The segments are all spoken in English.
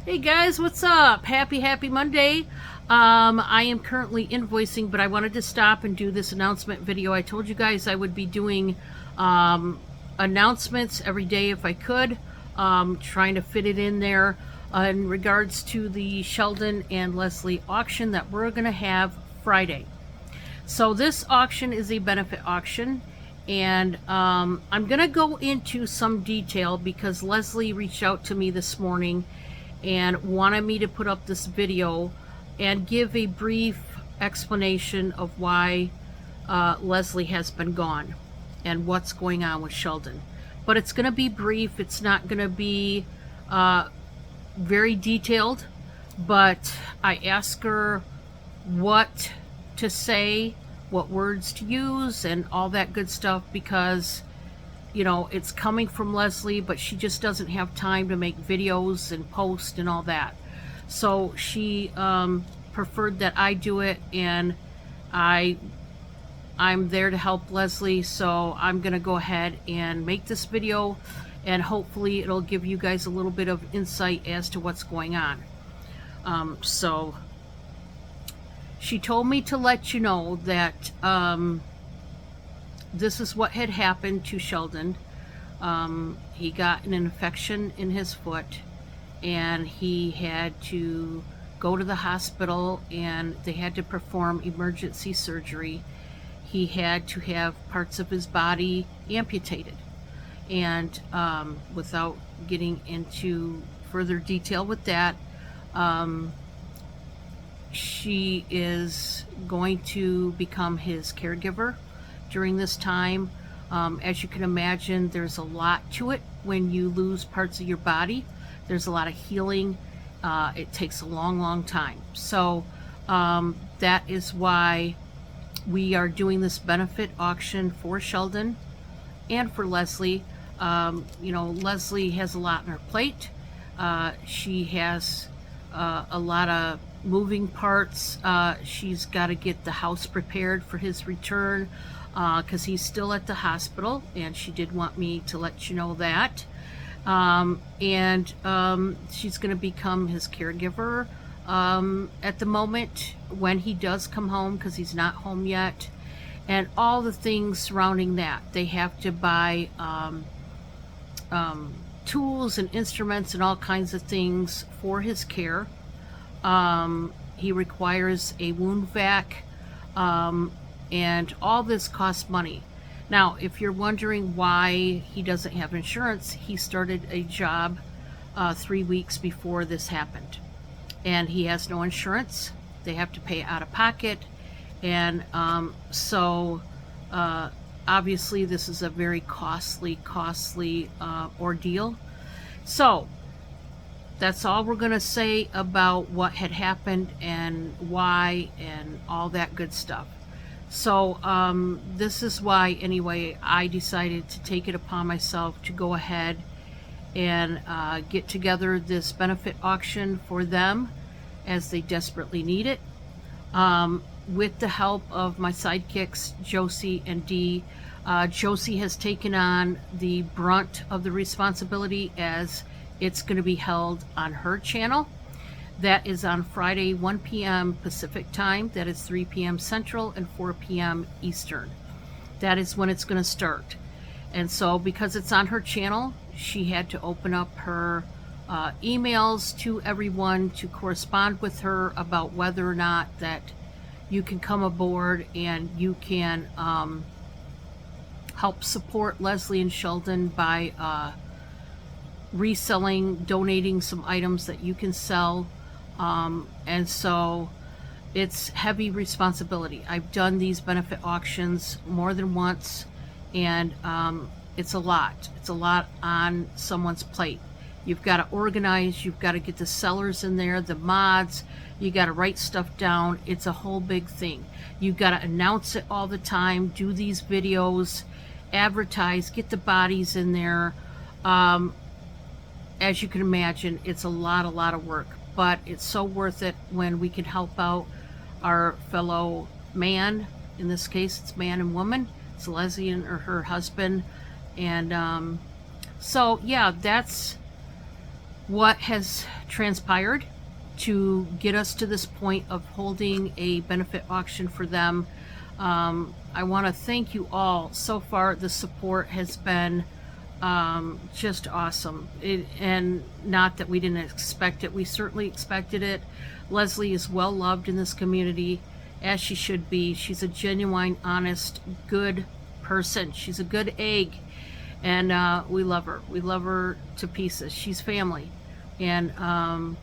Hey guys, what's up? Happy Monday. I am currently invoicing, but I wanted to stop and do this announcement video. I told you guys I would be doing announcements every day if I could, trying to fit it in there in regards to the Sheldon and Leslie auction that we're going to have Friday. So this auction is a benefit auction, and I'm going to go into some detail because Leslie reached out to me this morning and wanted me to put up this video and give a brief explanation of why Leslie has been gone and what's going on with Sheldon. But it's going to be brief. It's not going to be very detailed, but I asked her what to say, what words to use, and all that good stuff because you know, it's coming from Leslie, but she just doesn't have time to make videos and post and all that. So she preferred that I do it, and I'm there to help Leslie. So I'm gonna go ahead and make this video, and hopefully it'll give you guys a little bit of insight as to what's going on. So she told me to let you know that this is what had happened to Sheldon. He got an infection in his foot, and he had to go to the hospital, and they had to perform emergency surgery. He had to have parts of his body amputated. And without getting into further detail with that, she is going to become his caregiver during this time. As you can imagine, there's a lot to it when you lose parts of your body. There's a lot of healing. It takes a long time. So that is why we are doing this benefit auction for Sheldon and for Leslie. You know, Leslie has a lot on her plate. She has a lot of moving parts. She's got to get the house prepared for his return, because he's still at the hospital, and she did want me to let you know that. She's going to become his caregiver at the moment when he does come home, because he's not home yet, and all the things surrounding that. They have to buy tools and instruments and all kinds of things for his care. He requires a wound vac, and all this costs money. Now, if you're wondering why he doesn't have insurance, he started a job 3 weeks before this happened, and he has no insurance. They have to pay out of pocket, and obviously this is a very costly ordeal. So that's all we're going to say about what had happened and why and all that good stuff. So this is why, anyway, I decided to take it upon myself to go ahead and get together this benefit auction for them, as they desperately need it, with the help of my sidekicks, Josie and Dee. Josie has taken on the brunt of the responsibility, as it's going to be held on her channel. That is on Friday, 1 p.m. Pacific time. That is 3 p.m. Central and 4 p.m. Eastern. That is when it's going to start. And so because it's on her channel, she had to open up her emails to everyone to correspond with her about whether or not that you can come aboard and you can help support Leslie and Sheldon by reselling, donating some items that you can sell. And so it's heavy responsibility. I've done these benefit auctions more than once, and it's a lot. It's a lot on someone's plate. You've got to organize, you've got to get the sellers in there, the mods, you got to write stuff down. It's a whole big thing. You've got to announce it all the time, do these videos, advertise, get the bodies in there. As you can imagine, it's a lot of work, but it's so worth it when we can help out our fellow man. In this case, it's man and woman. It's Leslie and her husband. And so yeah, that's what has transpired to get us to this point of holding a benefit auction for them. I want to thank you all. So far, the support has been just awesome. And not that we didn't expect it. We certainly expected it. Leslie is well loved in this community, as she should be. She's a genuine, honest, good person. She's a good egg. And we love her. We love her to pieces. She's family. And,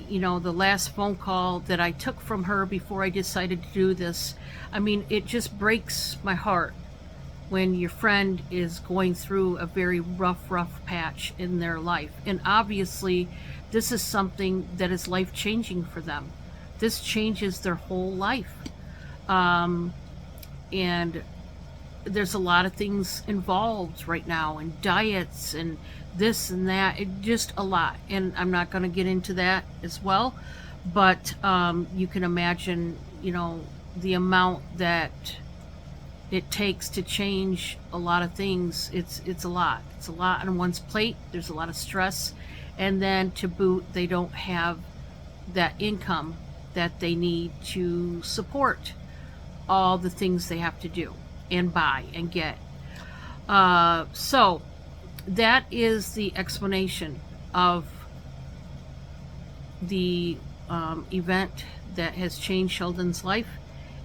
you know, the last phone call that I took from her before I decided to do this, I mean, it just breaks my heart when your friend is going through a very rough patch in their life. And obviously, this is something that is life-changing for them. This changes their whole life. And there's a lot of things involved right now, and diets and this and that, just a lot. And I'm not going to get into that as well, but you can imagine, you know, the amount that it takes to change a lot of things. It's a lot. It's a lot on one's plate. There's a lot of stress, and then to boot, they don't have that income that they need to support all the things they have to do and buy and get. So that is the explanation of the event that has changed Sheldon's life.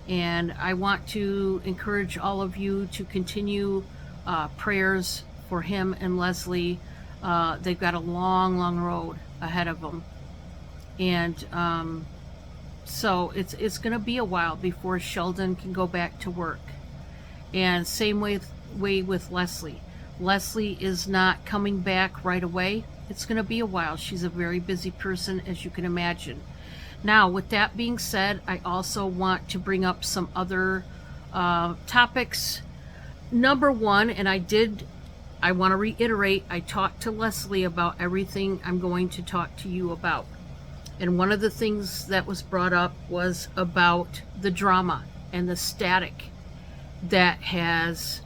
And I want to encourage all of you to continue prayers for him and Leslie. They've got a long road ahead of them. And so it's going to be a while before Sheldon can go back to work. And same way with Leslie. Leslie is not coming back right away. It's going to be a while. She's a very busy person, as you can imagine. Now, with that being said, I also want to bring up some other topics. Number one, and I want to reiterate, I talked to Leslie about everything I'm going to talk to you about. And one of the things that was brought up was about the drama and the static that has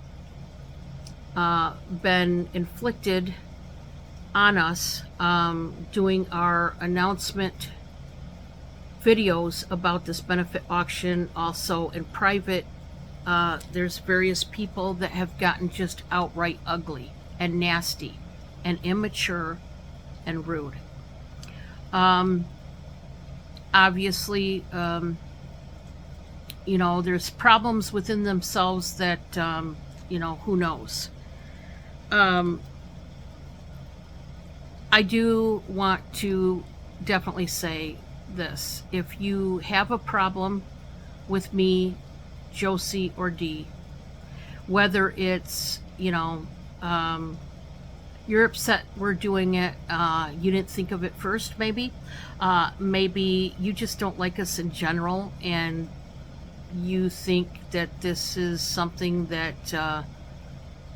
been inflicted on us doing our announcement videos about this benefit auction. Also in private, there's various people that have gotten just outright ugly and nasty and immature and rude. Obviously, you know, there's problems within themselves that, you know, who knows. I do want to definitely say this. If you have a problem with me, Josie, or Dee, whether it's, you know, you're upset we're doing it, you didn't think of it first, maybe you just don't like us in general, and you think that this is something that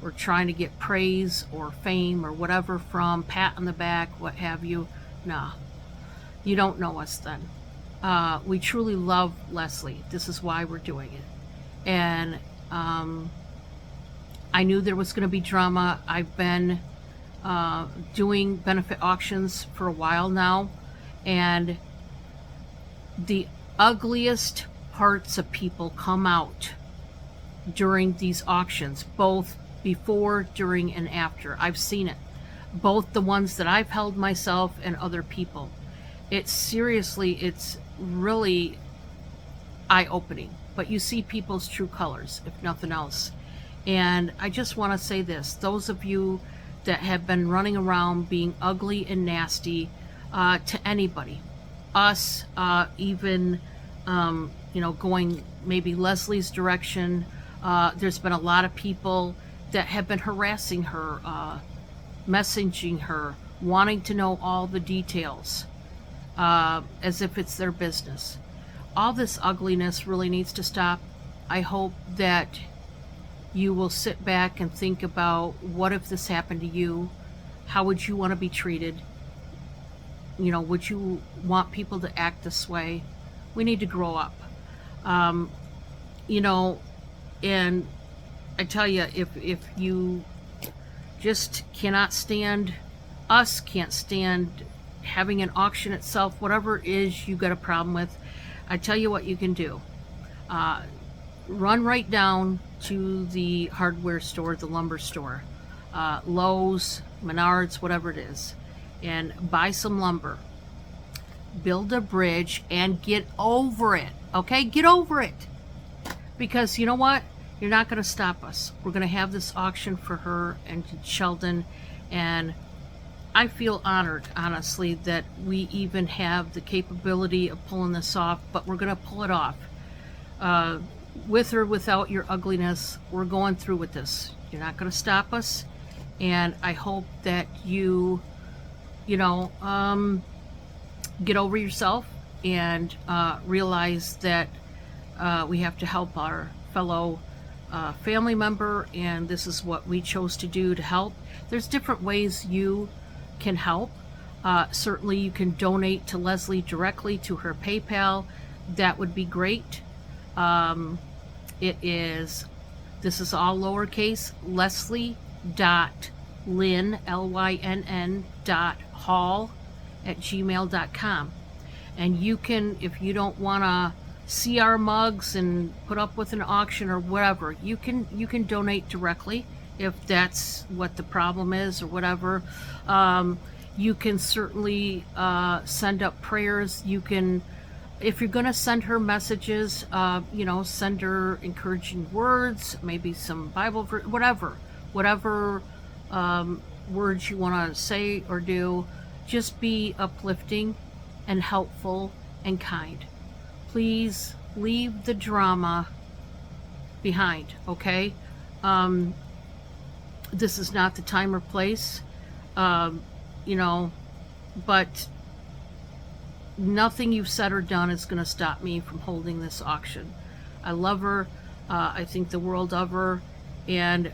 we're trying to get praise or fame or whatever from, pat on the back, what have you. Nah, you don't know us then. We truly love Leslie. This is why we're doing it. And I knew there was going to be drama. I've been doing benefit auctions for a while now, and the ugliest parts of people come out during these auctions, both before, during, and after. I've seen it, both the ones that I've held myself and other people. It's really eye-opening, but you see people's true colors, if nothing else. And I just want to say this: those of you that have been running around being ugly and nasty to anybody, us, even you know, going maybe Leslie's direction, there's been a lot of people that have been harassing her, messaging her, wanting to know all the details, as if it's their business. All this ugliness really needs to stop. I hope that you will sit back and think about, what if this happened to you? How would you want to be treated? You know, would you want people to act this way? We need to grow up. You know, and I tell you, if you just cannot stand us, can't stand having an auction itself, whatever it is you got a problem with, I tell you what you can do. Run right down to the hardware store, the lumber store, Lowe's, Menards, whatever it is, and buy some lumber. Build a bridge and get over it, okay? Get over it. Because you know what? You're not going to stop us. We're going to have this auction for her and Sheldon, and I feel honored, honestly, that we even have the capability of pulling this off, but we're going to pull it off. With or without your ugliness, we're going through with this. You're not going to stop us, and I hope that you know, get over yourself and realize that we have to help our fellow family member, and this is what we chose to do to help. There's different ways you can help. Certainly you can donate to Leslie directly to her PayPal. That would be great. This is all lowercase, Leslie.Lynn, Lynn, hall@gmail.com. And you can, if you don't want to see our mugs and put up with an auction or whatever, you can donate directly if that's what the problem is or whatever. You can certainly send up prayers. You can, if you're going to send her messages, you know, send her encouraging words, maybe some Bible, whatever words you want to say or do. Just be uplifting and helpful and kind. Please leave the drama behind, okay? This is not the time or place, you know, but nothing you've said or done is going to stop me from holding this auction. I love her. I think the world of her. And,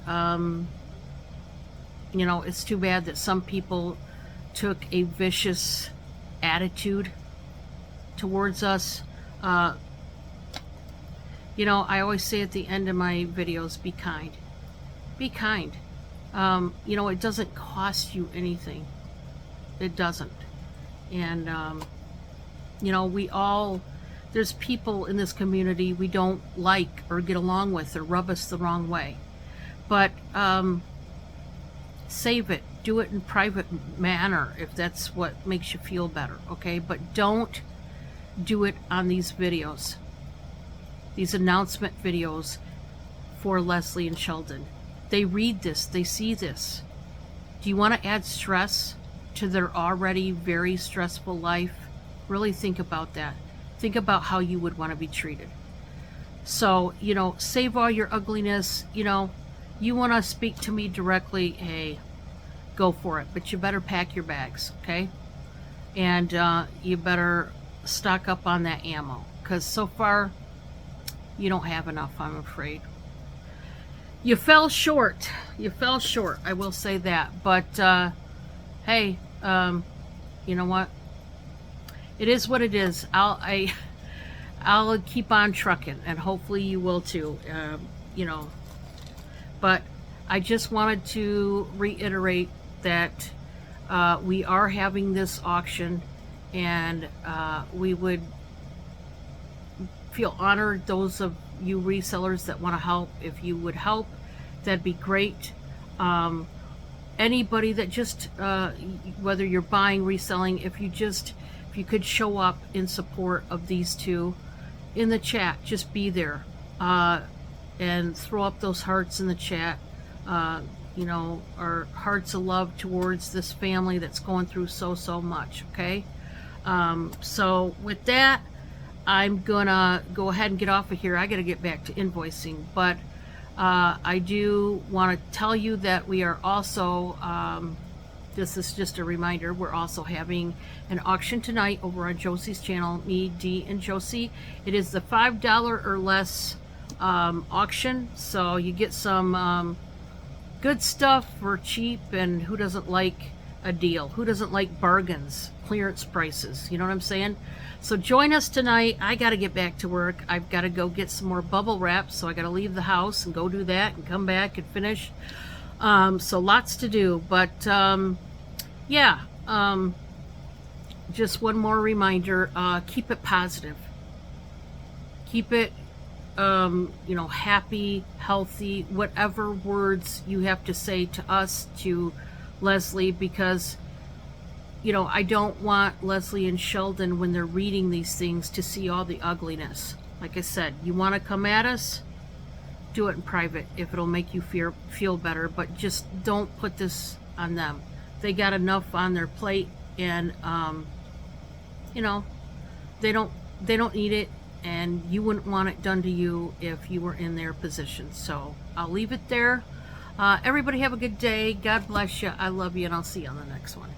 you know, it's too bad that some people took a vicious attitude towards us. You know, I always say at the end of my videos, be kind. Be kind. You know, it doesn't cost you anything. It doesn't. And, you know, there's people in this community we don't like or get along with or rub us the wrong way. But, save it. Do it in private manner if that's what makes you feel better, okay? But don't do it on these videos, these announcement videos for Leslie and Sheldon. They read this, they see this. Do you want to add stress to their already very stressful life? Really think about that. Think about how you would want to be treated. So, you know, save all your ugliness. You know, you want to speak to me directly, hey, go for it. But you better pack your bags, okay? And you better stock up on that ammo, because so far you don't have enough, I'm afraid. You fell short. You fell short, I will say that. But hey, you know what? It is what it is. I'll keep on trucking, and hopefully you will too. You know, but I just wanted to reiterate that we are having this auction, and we would feel honored, those of you resellers that want to help. If you would help, that'd be great. Anybody that just whether you're buying, reselling, if you could show up in support of these two in the chat, just be there and throw up those hearts in the chat. You know, our hearts of love towards this family that's going through so much, okay? So with that, I'm gonna go ahead and get off of here. I gotta get back to invoicing, but I do want to tell you that we are also, this is just a reminder, we're also having an auction tonight over on Josie's channel, me, Dee, and Josie. It is the $5 or less auction, so you get some good stuff for cheap, and who doesn't like a deal? Who doesn't like bargains, clearance prices? You know what I'm saying? So join us tonight. I got to get back to work. I've got to go get some more bubble wrap, so I got to leave the house and go do that and come back and finish. So lots to do, but yeah, just one more reminder, keep it positive. Keep it, happy, healthy, whatever words you have to say to us, to Leslie, because, I don't want Leslie and Sheldon, when they're reading these things, to see all the ugliness. Like I said, you want to come at us, do it in private if it'll make you feel better, but just don't put this on them. They got enough on their plate, and you know, they don't need it, and you wouldn't want it done to you if you were in their position. So I'll leave it there. Everybody have a good day. God bless you. I love you, and I'll see you on the next one.